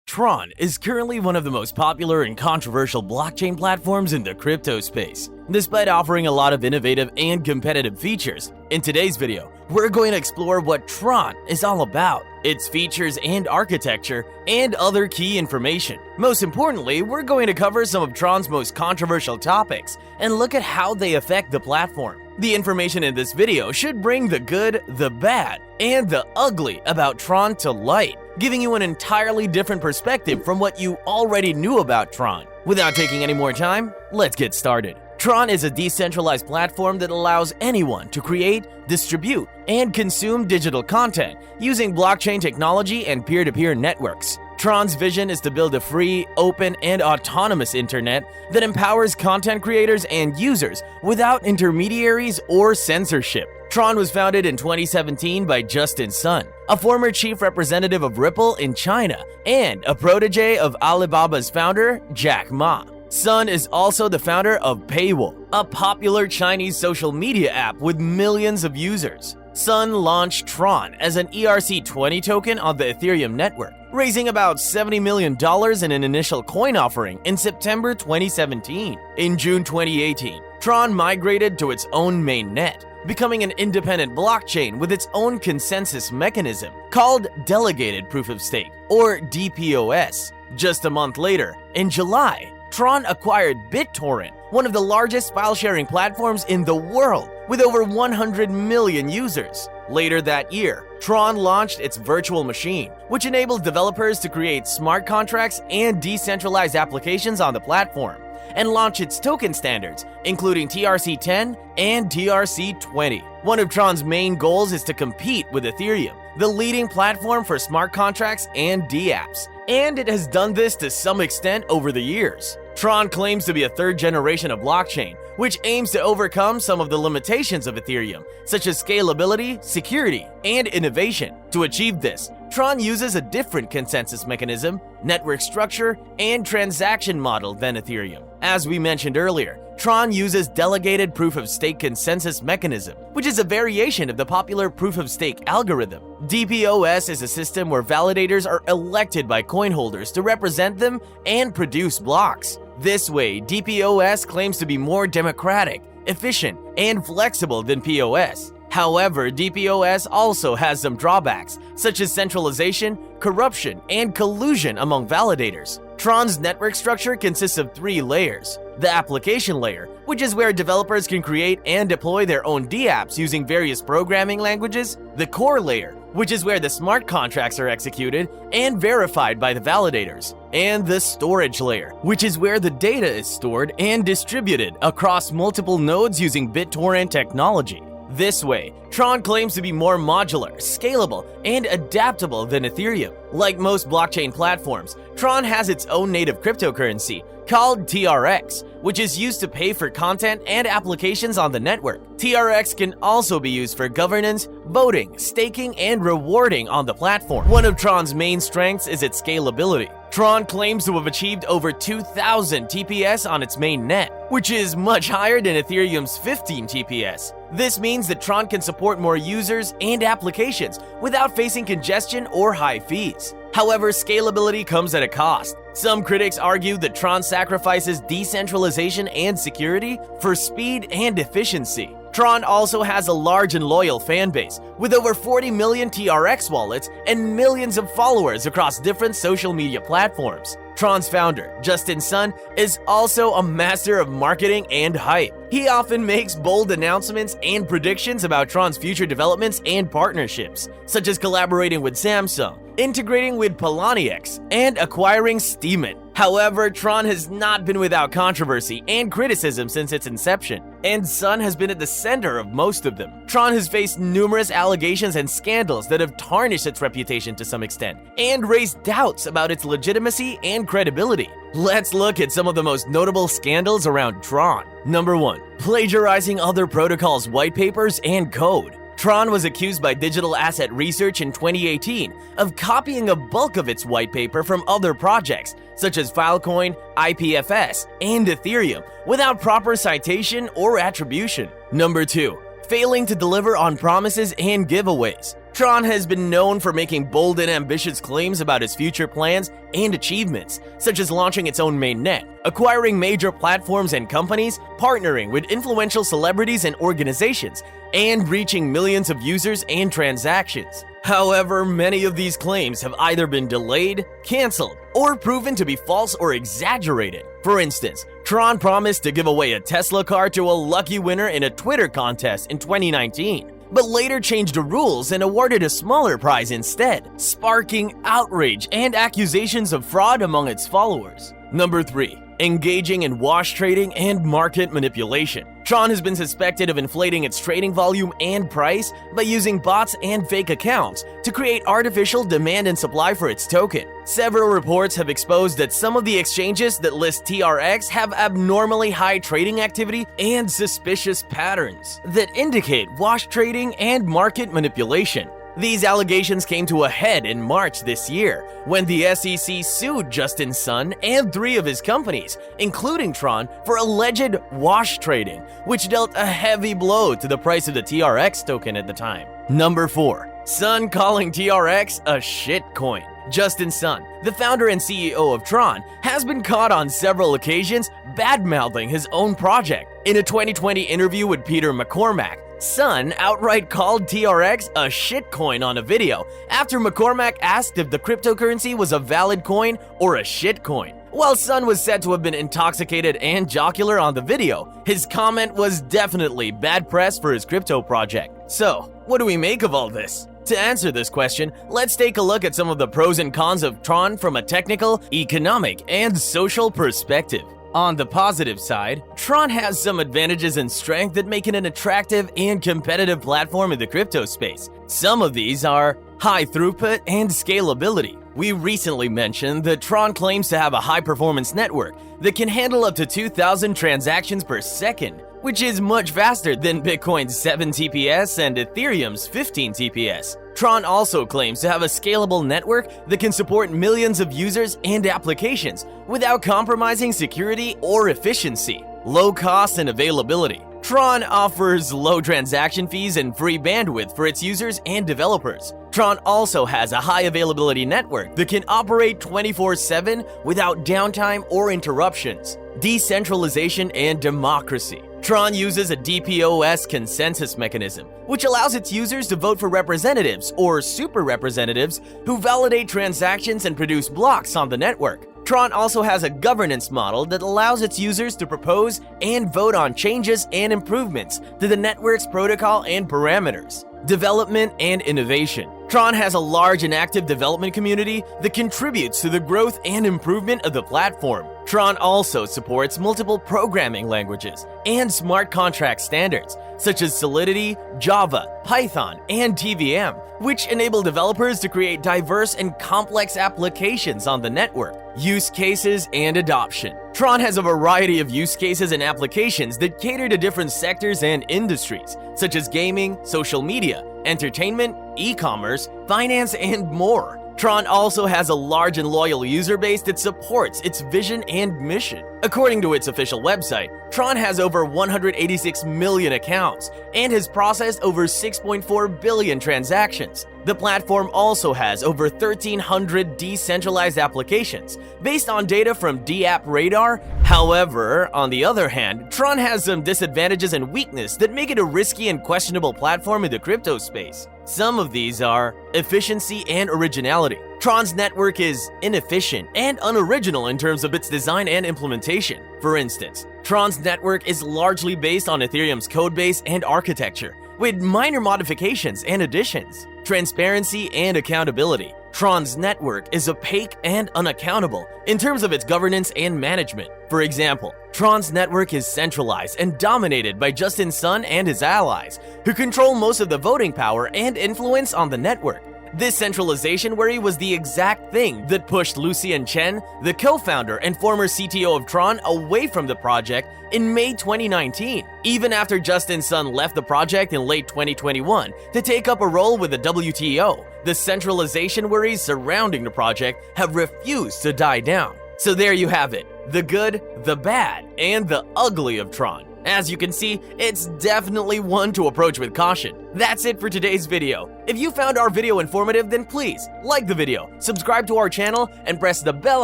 TRON is currently one of the most popular and controversial blockchain platforms in the crypto space. Despite offering a lot of innovative and competitive features, in today's video, we're going to explore what TRON is all about, its features and architecture, and other key information. Most importantly, we're going to cover some of TRON's most controversial topics and look at how they affect the platform. The information in this video should bring the good, the bad, and the ugly about TRON to light, giving you an entirely different perspective from what you already knew about TRON. Without taking any more time, let's get started. TRON is a decentralized platform that allows anyone to create, distribute, and consume digital content using blockchain technology and peer-to-peer networks. TRON's vision is to build a free, open, and autonomous internet that empowers content creators and users without intermediaries or censorship. TRON was founded in 2017 by Justin Sun, a former chief representative of Ripple in China and a protege of Alibaba's founder, Jack Ma. Sun is also the founder of Paywall, a popular Chinese social media app with millions of users. Sun launched TRON as an ERC20 token on the Ethereum network, raising about $70 million in an initial coin offering in September 2017. In June 2018, TRON migrated to its own mainnet, becoming an independent blockchain with its own consensus mechanism called Delegated Proof of Stake, or DPoS. Just a month later, in July, TRON acquired BitTorrent, one of the largest file-sharing platforms in the world, with over 100 million users. Later that year, TRON launched its virtual machine, which enables developers to create smart contracts and decentralized applications on the platform, and launch its token standards, including TRC10 and TRC20. One of TRON's main goals is to compete with Ethereum, the leading platform for smart contracts and dApps, and it has done this to some extent over the years. TRON claims to be a third generation of blockchain, which aims to overcome some of the limitations of Ethereum, such as scalability, security, and innovation. To achieve this, TRON uses a different consensus mechanism, network structure, and transaction model than Ethereum. As we mentioned earlier, TRON uses Delegated Proof of Stake consensus mechanism, which is a variation of the popular Proof of Stake algorithm. DPoS is a system where validators are elected by coin holders to represent them and produce blocks. This way, DPoS claims to be more democratic, efficient, and flexible than PoS. However, DPoS also has some drawbacks, such as centralization, corruption, and collusion among validators. TRON's network structure consists of 3 layers. The application layer, which is where developers can create and deploy their own dApps using various programming languages. The core layer, which is where the smart contracts are executed and verified by the validators. And the storage layer, which is where the data is stored and distributed across multiple nodes using BitTorrent technology. This way, TRON claims to be more modular, scalable, and adaptable than Ethereum. Like most blockchain platforms, TRON has its own native cryptocurrency called TRX, which is used to pay for content and applications on the network. TRX can also be used for governance, voting, staking, and rewarding on the platform. One of TRON's main strengths is its scalability. TRON claims to have achieved over 2,000 TPS on its main net, which is much higher than Ethereum's 15 TPS. This means that TRON can support more users and applications without facing congestion or high fees. However, scalability comes at a cost. Some critics argue that TRON sacrifices decentralization and security for speed and efficiency. TRON also has a large and loyal fan base, with over 40 million TRX wallets and millions of followers across different social media platforms. TRON's founder, Justin Sun, is also a master of marketing and hype. He often makes bold announcements and predictions about TRON's future developments and partnerships, such as collaborating with Samsung, integrating with Poloniex, and acquiring Steemit. However, TRON has not been without controversy and criticism since its inception, and Sun has been at the center of most of them. TRON has faced numerous allegations and scandals that have tarnished its reputation to some extent, and raised doubts about its legitimacy and credibility. Let's look at some of the most notable scandals around TRON. Number 1. Plagiarizing other protocols' white papers and code. TRON was accused by Digital Asset Research in 2018 of copying a bulk of its white paper from other projects, such as Filecoin, IPFS, and Ethereum, without proper citation or attribution. Number 2. Failing to deliver on promises and giveaways. TRON has been known for making bold and ambitious claims about its future plans and achievements, such as launching its own mainnet, acquiring major platforms and companies, partnering with influential celebrities and organizations, and reaching millions of users and transactions. However, many of these claims have either been delayed, cancelled, or proven to be false or exaggerated. For instance, TRON promised to give away a Tesla car to a lucky winner in a Twitter contest in 2019, but later changed the rules and awarded a smaller prize instead, sparking outrage and accusations of fraud among its followers. Number 3. Engaging in wash trading and market manipulation. TRON has been suspected of inflating its trading volume and price by using bots and fake accounts to create artificial demand and supply for its token. Several reports have exposed that some of the exchanges that list TRX have abnormally high trading activity and suspicious patterns that indicate wash trading and market manipulation. These allegations came to a head in March this year, when the SEC sued Justin Sun and 3 of his companies, including TRON, for alleged wash trading, which dealt a heavy blow to the price of the TRX token at the time. Number 4. Sun calling TRX a shitcoin. Justin Sun, the founder and CEO of TRON, has been caught on several occasions bad-mouthing his own project. In a 2020 interview with Peter McCormack, Sun outright called TRX a shitcoin on a video after McCormack asked if the cryptocurrency was a valid coin or a shitcoin. While Sun was said to have been intoxicated and jocular on the video, his comment was definitely bad press for his crypto project. So, what do we make of all this? To answer this question, let's take a look at some of the pros and cons of TRON from a technical, economic, and social perspective. On the positive side, TRON has some advantages and strength that make it an attractive and competitive platform in the crypto space. Some of these are high throughput and scalability. We recently mentioned that TRON claims to have a high-performance network that can handle up to 2,000 transactions per second, which is much faster than Bitcoin's 7 TPS and Ethereum's 15 TPS. TRON also claims to have a scalable network that can support millions of users and applications without compromising security or efficiency. Low cost and availability. TRON offers low transaction fees and free bandwidth for its users and developers. TRON also has a high availability network that can operate 24/7 without downtime or interruptions. Decentralization and democracy. TRON uses a DPoS consensus mechanism, which allows its users to vote for representatives or super representatives who validate transactions and produce blocks on the network. TRON also has a governance model that allows its users to propose and vote on changes and improvements to the network's protocol and parameters. Development and innovation. TRON has a large and active development community that contributes to the growth and improvement of the platform. TRON also supports multiple programming languages and smart contract standards, such as Solidity, Java, Python, and TVM, which enable developers to create diverse and complex applications on the network. Use cases and adoption. TRON has a variety of use cases and applications that cater to different sectors and industries, such as gaming, social media, entertainment, e-commerce, finance, and more. TRON also has a large and loyal user base that supports its vision and mission. According to its official website, TRON has over 186 million accounts and has processed over 6.4 billion transactions. The platform also has over 1,300 decentralized applications based on data from DApp Radar. However, on the other hand, TRON has some disadvantages and weaknesses that make it a risky and questionable platform in the crypto space. Some of these are efficiency and originality. TRON's network is inefficient and unoriginal in terms of its design and implementation. For instance, TRON's network is largely based on Ethereum's codebase and architecture, with minor modifications and additions. Transparency and accountability. TRON's network is opaque and unaccountable in terms of its governance and management. For example, TRON's network is centralized and dominated by Justin Sun and his allies, who control most of the voting power and influence on the network. This centralization worry was the exact thing that pushed Lucian Chen, the co-founder and former CTO of TRON, away from the project in May 2019, even after Justin Sun left the project in late 2021 to take up a role with the WTO. The centralization worries surrounding the project have refused to die down. So there you have it, the good, the bad, and the ugly of TRON. As you can see, it's definitely one to approach with caution. That's it for today's video. If you found our video informative, then please like the video, subscribe to our channel, and press the bell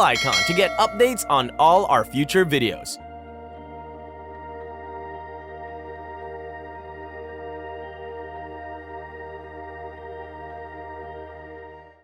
icon to get updates on all our future videos.